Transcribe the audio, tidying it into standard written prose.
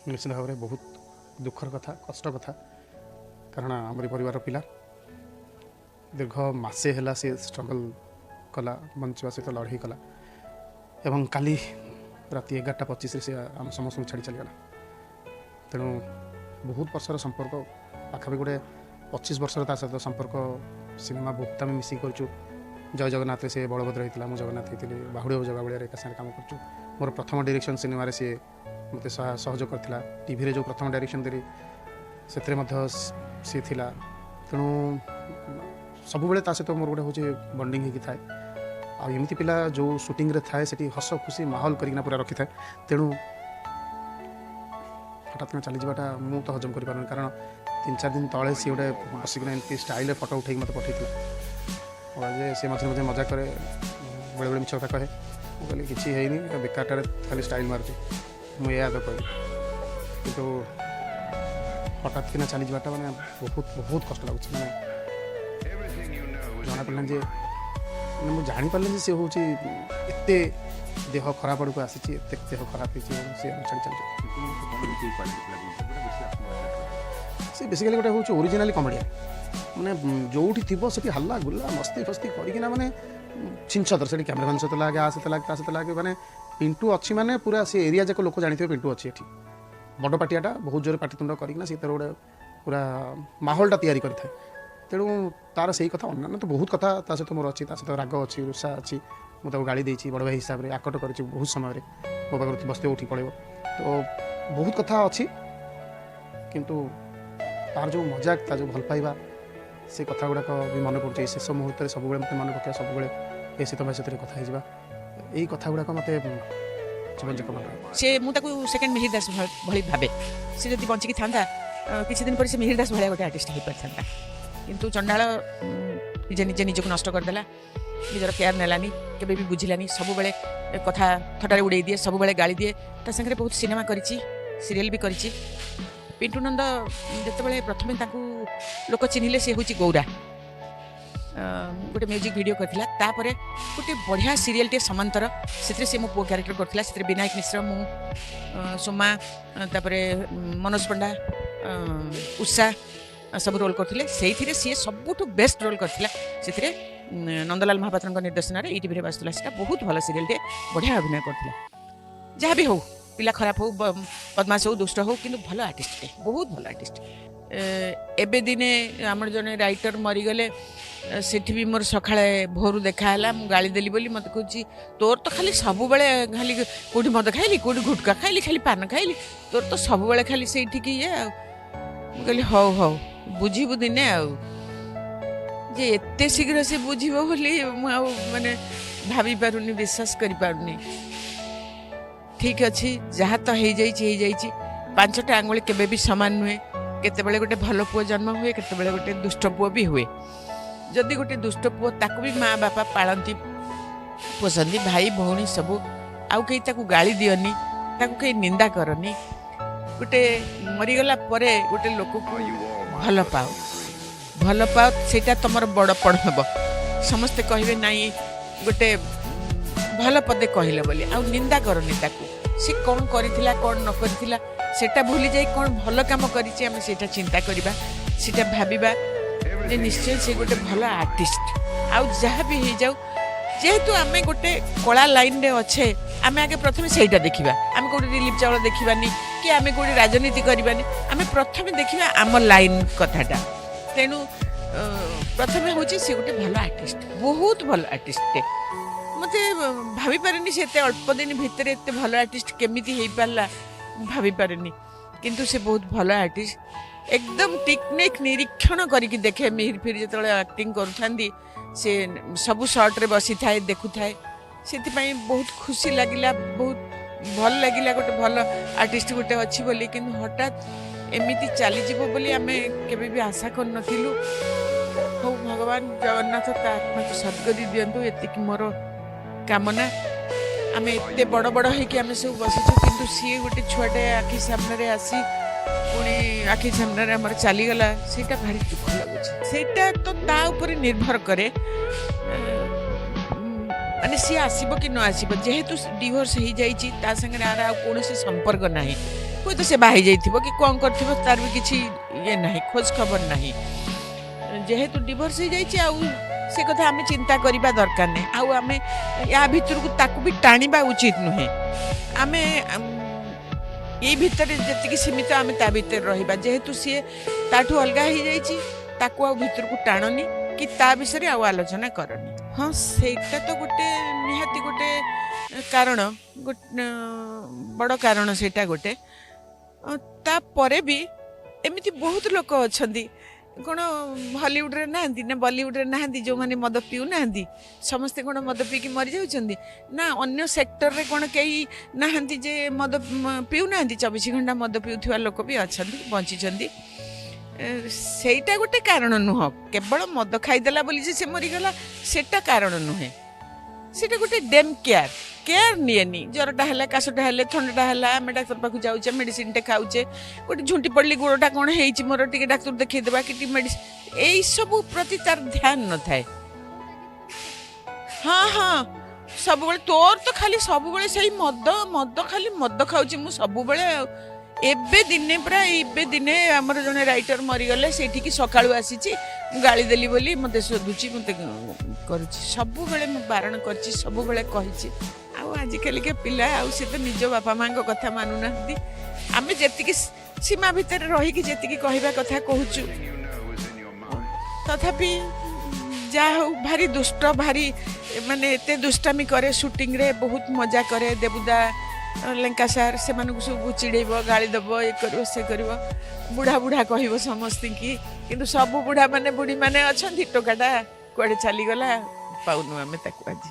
निश्चित भाव में बहुत दुखर कथा कष्ट कथा कारण आमरी परिवार पिला दीर्घ मसे है सी स्ट्रगल कला बंचा सहित लड़ाई कला एवं काली राति 11:25 से आम समस्त छाड़ी चलीगला तेणु बहुत वर्षर संपर्क पाखापी गोटे 25 वर्षर ता सहित संपर्क सिनेमा बहुत आम मिसिक कर जय जगन्नाथ से बलभद्र होता मुझे जगन्नाथ होती बाहुड़ी जगह भाया एका साथ काम कर मोर प्रथम डायरेक्शन सिनेमा सी मत सहयोग करता टीवी जो प्रथम डायरेक्शन देली से थिला तेणु सब बेले सहित मोर गोटे हूँ बंडिंग होगी थाए आमती पिला जो सुटिंग रे थाए से हस खुशी माहौल करना पूरा रखी थाए तेणु हठात चली जाटा मुझे तो हजम कर कारण 3-4 दिन तले सी गोटे बसिक स्टाइल फटो उठे मत पठे सी मझे मझे मजा कै बेले बेले मिछ कथा कहे कहली किसी है बेकार खाली स्टाइल मार्च मुझे याद कहली कि हठात किना चली जाटा मैंने बहुत बहुत कष्ट लगुच मैंने जना पड़े जे मुझे जापारे सी हूँ एत देह खराब आड़ को आसी देह खराब हो सी छाड़ी चलती सी बेसिकली गोटे हूँ ओरिजिनाली कमेडियन मैंने जो थी से हल्ला गुल्ला मस्ती फस्ती करना माने छिंछतर से कैमरामैन सहित लगे आ सहित लगे सहित लगे मैंने पिंटू अच्छी माने पूरा से एरिया जाक लोक जानी पिंटू अच्छी एठी बड़ पार्टियाटा बहुत जोर पाटितुंड करना सी तर गोटे पूरा माहौलटा तैयारी करें तेणु तार से कथा अन्य तो बहुत कथा सहित मोर अच्छी सहित राग अच्छी रुषा अच्छी मुझे गाड़ी देती बड़ भाई हिसाब से आकट कर बहुत समय मो पाखे बसते उठी पड़े तो बहुत कथा अच्छी किंतु तार जो मजाक जो भल पाइबा से कथा गुड़ाक भी मन पड़े शेष मुहूर्त सब मत मन पकड़ा सब ये शीत भाई सहित कथा यही कथा गुड़ाक मत जीवन जाक मन से मुझे सेकेंड मिहिर दास भली भावे सी जब बंचिकी था किसी दिन पर से मिहिर दास भाया गोटे आर्टिस्ट हो पारि था किंतु चंडाल निजे निजे निजक नष्ट करदेला निजर केयर नेलानी केबे भी बुझिलानी सब बेले कथा थटारे उड़े दिए सब बेले गाली दिए ता संगे बहुत सिनेमा करिछि सीरियल भी करिछि पिंटू नंद जिते प्रथम लोक चिन्हले सी हूँ गौरा गोटे म्यूजिक वीडियो करथिला तापरे गोटे बढ़िया सीरियल टे समांतर से मो पो क्यारेक्टर करथिला से विनायक मिश्र मु सोमा तापरे मनोज पंडा उषा सब रोल करथिले सेइथिरे सी सबुठु बेस्ट रोल करथिला सेथिरे नंदलाल महापात्र निर्देशन ई टीवी बासुला सेटा बहुत भल सीरियल टे बढ़िया अभिनय करथिला जहाँ भी हो पिला खराब हो बदमाश हो दुष्ट हो कि भल आर्टिस्ट टे बहुत भल आर्टिस्ट एबे दिने आमर जने राइटर मरीगले सेठी भी मोर सकाळे भोरू देखाला मु गाली देली बोली मत कहूँ तोर तो खाली सब बेले खाली कोठी मद खाइली कोठी गुटका खाइली खाली पान खाइली तोर तो सब बेले खाली से ये कहली हौ हौ बुझीबु दिने जे एते शीघ्र से बुझीबो बोली माने भाभी पारुनी विश्वास करि पारुनी ठीक अच्छी जहाँ तो हो जाइए 5टा आंगुली केबे भी सामान नुहे केतेबेले गोटे भल पुओ जन्म हुए केतेबेले गोटे दुष्ट पुओ भी हुए जदि गोटे दुष्ट पुओ ताकू भी माँ बापा पालती पोसती भाई भौणी सब आउ कहीं ताकू गाली दियनी ताकू कहीं निंदा करनी गोटे मरीगला परे गोटे लोक को भल पाओ सेटा तुम बड़पण हम समस्ते कहे नाई गोटे भल पदे कहले बोली आ निंदा करनी ताकू सी कौन करिथिला कौन न करिथिला सेटा भूली जाई कौन भल काम करिछि आमे सेटा चिंता करिबा सेटा भाबिबा जे निश्चय से गोटे भल आर्टिस्ट आ जहाँ भी हो जाऊ जेहेतु आमे गोटे कला लाइन रे अच्छे आमे आगे प्रथम सेटा देखिबा आमे कोडी रिलीफ चावल देखिबानी कि आमे कोडी राजनीति करिबानी आमे प्रथम देखिबा आम लाइन कथाटा तेनु प्रथम होची से गोटे भल आर्टिस्ट बहुत भल आर्टिस्ट टे मते भाभी पारेनी से अल्प दिन भितर एत भल आर्टिस्ट केमिति हो पारा भाभी पारेनी किंतु से बहुत भल आर्टिस्ट एकदम टेक्निक निरीक्षण करके देखे मिहिर फिर जो एक्टिंग करुँगी से सबू सर्ट रे बसी थाए देखु थाए से बहुत खुशी लगिला बहुत भल लगिला गोटे भल आर्टिस्ट गोटे अच्छी बोली कि हठात एमती चलीज बोली आम केबे भी आशा कर नथिलु हो भगवान जगन्नाथ ता आत्मा को सद्गति दियंतु एतिक मोर कामना आम एत बड़ बड़ होमें सब बसीचु किंतु सी गोटे छुआटे आखि सामने आसी पुणी आखि सामने आम चलीगला सेटा भारी दुख लगुच सेटा तो ता ऊपर निर्भर करे माने सी आसीबो कि न आसीबो जेहेतु डिवोर्स हो जाइए ता संगे आर कौन संपर्क ना ହୁଏତ ସେ ବାହା ହେଇଯାଇଥିବ କି କ'ଣ କରିଥିବ ତାର ବି କିଛି ଇଏ ନାହିଁ ଖୋଜ ଖବର ନାହିଁ ଯେହେତୁ ଡିଭୋର୍ସ ହେଇଯାଇଛି ଆଉ ସେ କଥା ଆମେ ଚିନ୍ତା କରିବା ଦରକାର ନାହିଁ ଆଉ ଆମେ ୟା ଭିତରକୁ ତାକୁ ବି ଟାଣିବା ଉଚିତ ନୁହେଁ ଆମେ ଏଇ ଭିତରେ ଯେତିକି ସୀମିତ ଆମେ ତା ଭିତରେ ରହିବା ଯେହେତୁ ସିଏ ତାଠୁ ଅଲଗା ହେଇଯାଇଛି ତାକୁ ଆଉ ଭିତରକୁ ଟାଣନି କି ତା ବିଷୟରେ ଆଉ ଆଲୋଚନା କରନି ହଁ ସେଇଟା ତ ଗୋଟେ ନିହାତି ଗୋଟେ କାରଣ ବଡ଼ କାରଣ ସେଇଟା ଗୋଟେ ତାପରେ ବି ଏମିତି ବହୁତ ଲୋକ ଅଛନ୍ତି କ'ଣ ହଲିଉଡ଼ରେ ନାହାନ୍ତି ନା ବଲିଉଡ଼ରେ ନାହାନ୍ତି ଯେଉଁମାନେ ମଦ ପିଉନାହାନ୍ତି ସମସ୍ତେ କ'ଣ ମଦ ପିଇକି ମରିଯାଉଛନ୍ତି ନା ଅନ୍ୟ ସେକ୍ଟରରେ କ'ଣ କେହି ନାହାନ୍ତି ଯେ ମଦ ପିଉନାହାନ୍ତି 24 ଘଣ୍ଟା ମଦ ପିଉଥିବା ଲୋକ ବି ଅଛନ୍ତି ବଞ୍ଚିଛନ୍ତି ସେଇଟା ଗୋଟେ କାରଣ ନୁହଁ କେବଳ ମଦ ଖାଇଦେଲା ବୋଲି ଯେ ସେ ମରିଗଲା ସେଟା କାରଣ ନୁହେଁ ସେଟା ଗୋଟେ ଡେମ୍ କେୟାର ନିଏନି ଜ୍ୱରଟା ହେଲା କାଶଟା ହେଲେ ଥଣ୍ଡାଟା ହେଲା ଆମେ ଡାକ୍ତର ପାଖକୁ ଯାଉଛେ ମେଡ଼ିସିନଟେ ଖାଉଛେ ଗୋଟେ ଝୁଣ୍ଟି ପଡ଼ିଲି ଗୋଡ଼ଟା କ'ଣ ହେଇଛି ମୋର ଟିକେ ଡାକ୍ତର ଦେଖେଇଦେବା କି ଟିକେ ମେଡ଼ିସିନ ଏଇସବୁ ପ୍ରତି ତାର ଧ୍ୟାନ ନଥାଏ ହଁ ସବୁବେଳେ ତୋର ତ ଖାଲି ସବୁବେଳେ ସେଇ ମଦ ଖାଲି ମଦ ଖାଉଛି ମୁଁ ସବୁବେଳେ ଏବେ ଦିନେ ଆମର ଜଣେ ରାଇଟର ମରିଗଲେ ସେଇଠିକି ସକାଳୁ ଆସିଛି ମୁଁ ଗାଳି ଦେଲି ବୋଲି ମୋତେ ଶୋଧୁଛି ମୋତେ କରୁଛି ସବୁବେଳେ ମୁଁ ବାରଣ କରିଛି ସବୁବେଳେ କହିଛି ଆଉ ଆଜିକାଲିକା ପିଲା ଆଉ ସେ ତ ନିଜ ବାପା ମାଆଙ୍କ କଥା ମାନୁନାହାନ୍ତି ଆମେ ଯେତିକି ସୀମା ଭିତରେ ରହିକି ଯେତିକି କହିବା କଥା କହୁଛୁ ତଥାପି ଯାହା ହଉ ଭାରି ଦୁଷ୍ଟ ଭାରି ମାନେ ଏତେ ଦୁଷ୍ଟାମି କରେ ସୁଟିଂରେ ବହୁତ ମଜା କରେ ଦେବୁଦା ଲେଙ୍କା ସାର୍ ସେମାନଙ୍କୁ ସବୁ ଚିଡ଼େଇବ ଗାଳି ଦେବ ଏ କରିବ ସେ କରିବ ବୁଢ଼ା କହିବ ସମସ୍ତଙ୍କୁ କିନ୍ତୁ ସବୁ ବୁଢ଼ାମାନେ ବୁଢ଼ୀମାନେ ଅଛନ୍ତି ଟୋକାଟା କୁଆଡ଼େ ଚାଲିଗଲା ପାଉନୁ ଆମେ ତାକୁ ଆଜି